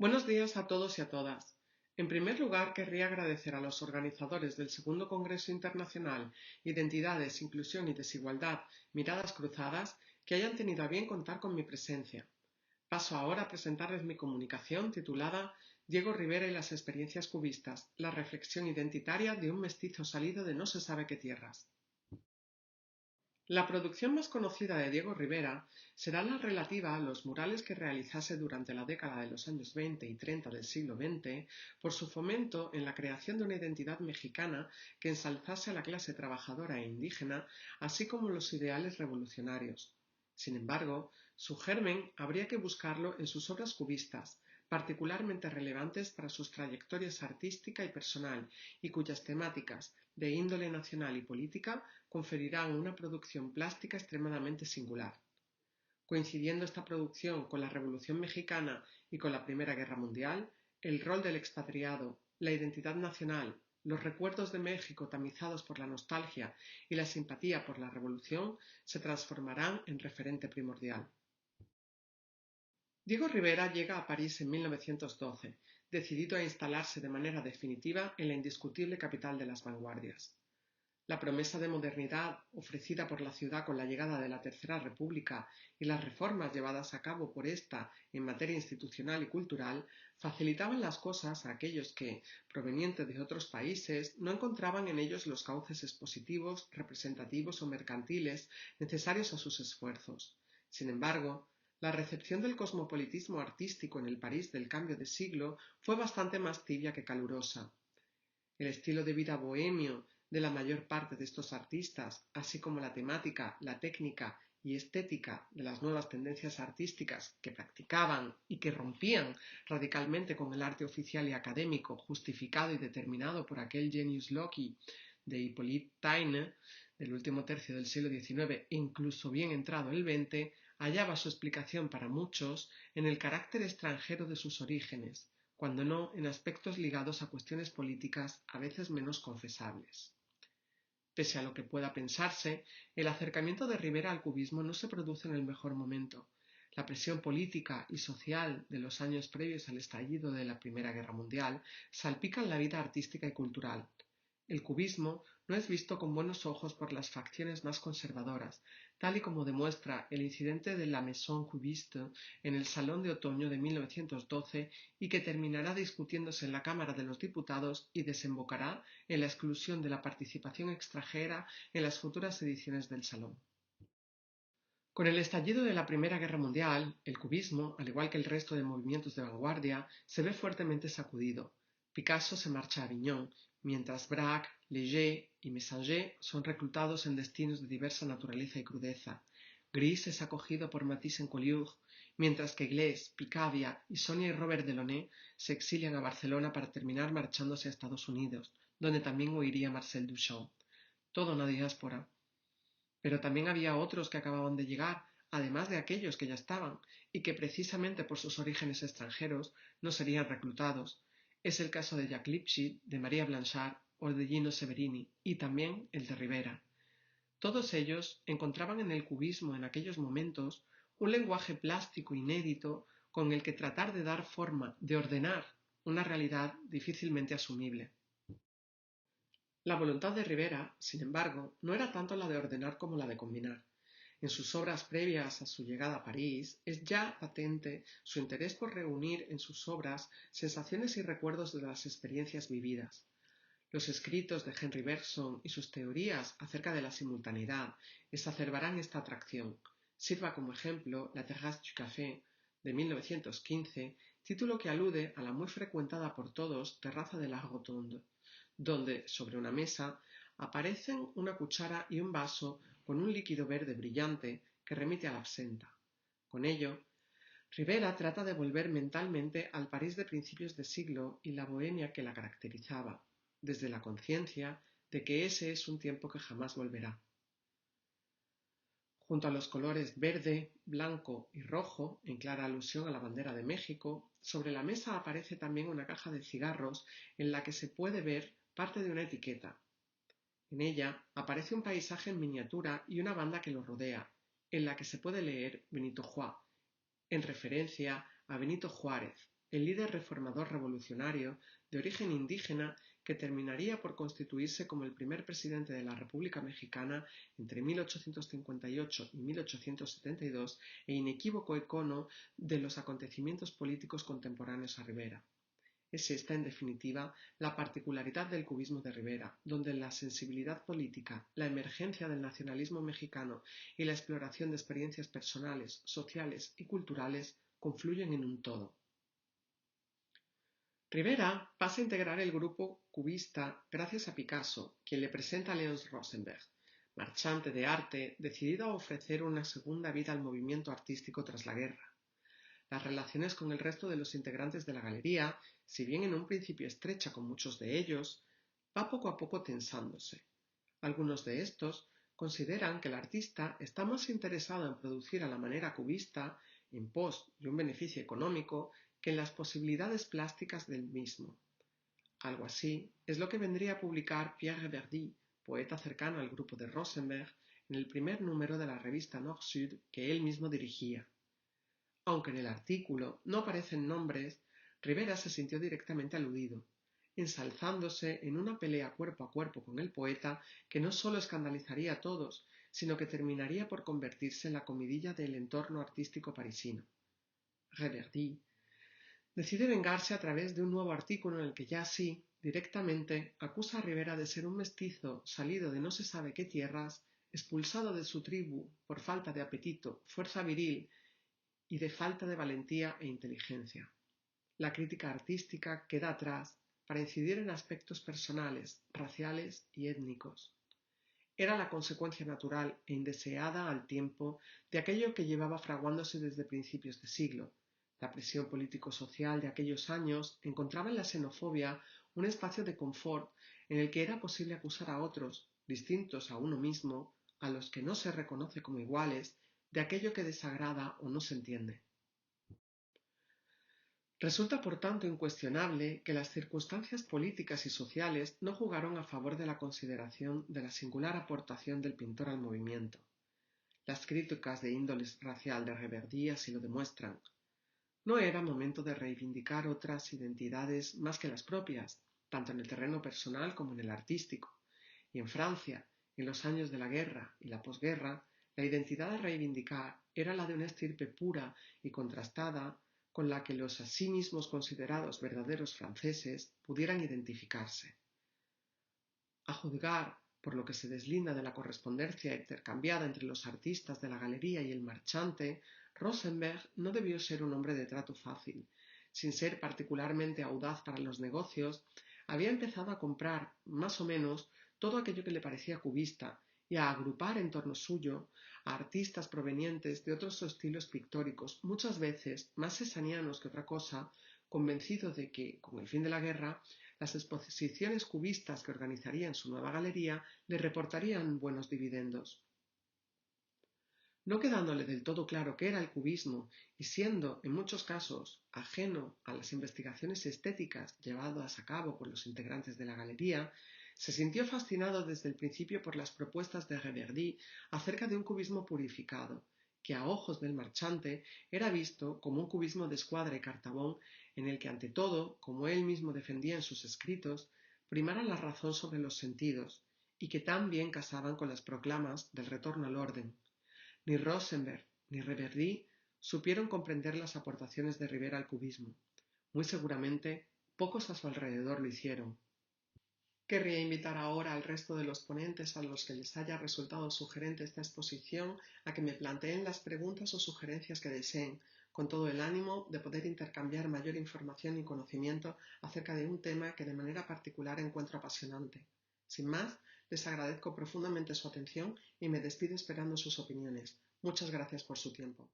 Buenos días a todos y a todas. En primer lugar, querría agradecer a los organizadores del Segundo Congreso Internacional Identidades, Inclusión y Desigualdad, Miradas Cruzadas, que hayan tenido a bien contar con mi presencia. Paso ahora a presentarles mi comunicación titulada Diego Rivera y las experiencias cubistas, la reflexión identitaria de un mestizo salido de no se sabe qué tierras. La producción más conocida de Diego Rivera será la relativa a los murales que realizase durante la década de los años 20 y 30 del siglo XX por su fomento en la creación de una identidad mexicana que ensalzase a la clase trabajadora e indígena, así como los ideales revolucionarios. Sin embargo, su germen habría que buscarlo en sus obras cubistas, particularmente relevantes para sus trayectorias artística y personal, y cuyas temáticas, de índole nacional y política, conferirán una producción plástica extremadamente singular. Coincidiendo esta producción con la Revolución Mexicana y con la Primera Guerra Mundial, el rol del expatriado, la identidad nacional, los recuerdos de México tamizados por la nostalgia y la simpatía por la Revolución se transformarán en referente primordial. Diego Rivera llega a París en 1912, decidido a instalarse de manera definitiva en la indiscutible capital de las vanguardias. La promesa de modernidad ofrecida por la ciudad con la llegada de la Tercera República y las reformas llevadas a cabo por esta en materia institucional y cultural facilitaban las cosas a aquellos que, provenientes de otros países, no encontraban en ellos los cauces expositivos, representativos o mercantiles necesarios a sus esfuerzos. Sin embargo, la recepción del cosmopolitismo artístico en el París del cambio de siglo fue bastante más tibia que calurosa. El estilo de vida bohemio de la mayor parte de estos artistas, así como la temática, la técnica y estética de las nuevas tendencias artísticas que practicaban y que rompían radicalmente con el arte oficial y académico justificado y determinado por aquel genius loci de Hippolyte Taine del último tercio del siglo XIX e incluso bien entrado el XX, hallaba su explicación para muchos en el carácter extranjero de sus orígenes, cuando no en aspectos ligados a cuestiones políticas a veces menos confesables. Pese a lo que pueda pensarse, el acercamiento de Rivera al cubismo no se produce en el mejor momento. La presión política y social de los años previos al estallido de la Primera Guerra Mundial salpican la vida artística y cultural. El cubismo no es visto con buenos ojos por las facciones más conservadoras, tal y como demuestra el incidente de la Maison Cubiste en el Salón de Otoño de 1912 y que terminará discutiéndose en la Cámara de los Diputados y desembocará en la exclusión de la participación extranjera en las futuras ediciones del Salón. Con el estallido de la Primera Guerra Mundial, el cubismo, al igual que el resto de movimientos de vanguardia, se ve fuertemente sacudido. Picasso se marcha a Aviñón, mientras Braque, Léger y Messager son reclutados en destinos de diversa naturaleza y crudeza. Gris es acogido por Matisse en Collioure, mientras que Glaise, Picabia y Sonia y Robert Delaunay se exilian a Barcelona para terminar marchándose a Estados Unidos, donde también huiría Marcel Duchamp. Toda una diáspora. Pero también había otros que acababan de llegar, además de aquellos que ya estaban, y que precisamente por sus orígenes extranjeros no serían reclutados. Es el caso de Jacques Lipchitz, de María Blanchard o de Gino Severini, y también el de Rivera. Todos ellos encontraban en el cubismo en aquellos momentos un lenguaje plástico inédito con el que tratar de dar forma, de ordenar una realidad difícilmente asumible. La voluntad de Rivera, sin embargo, no era tanto la de ordenar como la de combinar. En sus obras previas a su llegada a París es ya patente su interés por reunir en sus obras sensaciones y recuerdos de las experiencias vividas. Los escritos de Henri Bergson y sus teorías acerca de la simultaneidad exacerbarán esta atracción. Sirva como ejemplo La Terrasse du Café, de 1915, título que alude a la muy frecuentada por todos terraza de la Rotonde, donde, sobre una mesa, aparecen una cuchara y un vaso con un líquido verde brillante que remite a la absenta. Con ello, Rivera trata de volver mentalmente al París de principios de siglo y la bohemia que la caracterizaba, desde la conciencia de que ese es un tiempo que jamás volverá. Junto a los colores verde, blanco y rojo, en clara alusión a la bandera de México, sobre la mesa aparece también una caja de cigarros en la que se puede ver parte de una etiqueta. En ella aparece un paisaje en miniatura y una banda que lo rodea, en la que se puede leer Benito Juárez, en referencia a Benito Juárez, el líder reformador revolucionario de origen indígena que terminaría por constituirse como el primer presidente de la República Mexicana entre 1858 y 1872 e inequívoco icono de los acontecimientos políticos contemporáneos a Rivera. Es esta, en definitiva, la particularidad del cubismo de Rivera, donde la sensibilidad política, la emergencia del nacionalismo mexicano y la exploración de experiencias personales, sociales y culturales confluyen en un todo. Rivera pasa a integrar el grupo cubista gracias a Picasso, quien le presenta a Léonce Rosenberg, marchante de arte decidido a ofrecer una segunda vida al movimiento artístico tras la guerra. Las relaciones con el resto de los integrantes de la galería, si bien en un principio estrecha con muchos de ellos, va poco a poco tensándose. Algunos de estos consideran que el artista está más interesado en producir a la manera cubista, en pos de un beneficio económico, que en las posibilidades plásticas del mismo. Algo así es lo que vendría a publicar Pierre Verdi, poeta cercano al grupo de Rosenberg, en el primer número de la revista Nord-Sud que él mismo dirigía. Aunque en el artículo no aparecen nombres, Rivera se sintió directamente aludido, ensalzándose en una pelea cuerpo a cuerpo con el poeta que no solo escandalizaría a todos, sino que terminaría por convertirse en la comidilla del entorno artístico parisino. Reverdy decide vengarse a través de un nuevo artículo en el que ya sí, directamente, acusa a Rivera de ser un mestizo salido de no se sabe qué tierras, expulsado de su tribu por falta de apetito, fuerza viril y de falta de valentía e inteligencia. La crítica artística queda atrás para incidir en aspectos personales, raciales y étnicos. Era la consecuencia natural e indeseada al tiempo de aquello que llevaba fraguándose desde principios de siglo. La presión político-social de aquellos años encontraba en la xenofobia un espacio de confort en el que era posible acusar a otros, distintos a uno mismo, a los que no se reconoce como iguales, de aquello que desagrada o no se entiende. Resulta por tanto incuestionable que las circunstancias políticas y sociales no jugaron a favor de la consideración de la singular aportación del pintor al movimiento. Las críticas de índole racial de Reverdy así lo demuestran. No era momento de reivindicar otras identidades más que las propias, tanto en el terreno personal como en el artístico. Y en Francia, en los años de la guerra y la posguerra, la identidad a reivindicar era la de una estirpe pura y contrastada con la que los así mismos considerados verdaderos franceses pudieran identificarse. A juzgar por lo que se deslinda de la correspondencia intercambiada entre los artistas de la galería y el marchante, Rosenberg no debió ser un hombre de trato fácil. Sin ser particularmente audaz para los negocios, había empezado a comprar, más o menos, todo aquello que le parecía cubista y a agrupar en torno suyo a artistas provenientes de otros estilos pictóricos, muchas veces más sesanianos que otra cosa, convencido de que, con el fin de la guerra, las exposiciones cubistas que organizaría en su nueva galería le reportarían buenos dividendos. No quedándole del todo claro qué era el cubismo y siendo, en muchos casos, ajeno a las investigaciones estéticas llevadas a cabo por los integrantes de la galería, se sintió fascinado desde el principio por las propuestas de Reverdy acerca de un cubismo purificado, que a ojos del marchante era visto como un cubismo de escuadra y cartabón en el que ante todo, como él mismo defendía en sus escritos, primara la razón sobre los sentidos, y que tan bien casaban con las proclamas del retorno al orden. Ni Rosenberg ni Reverdy supieron comprender las aportaciones de Rivera al cubismo. Muy seguramente, pocos a su alrededor lo hicieron. Querría invitar ahora al resto de los ponentes a los que les haya resultado sugerente esta exposición a que me planteen las preguntas o sugerencias que deseen, con todo el ánimo de poder intercambiar mayor información y conocimiento acerca de un tema que de manera particular encuentro apasionante. Sin más, les agradezco profundamente su atención y me despido esperando sus opiniones. Muchas gracias por su tiempo.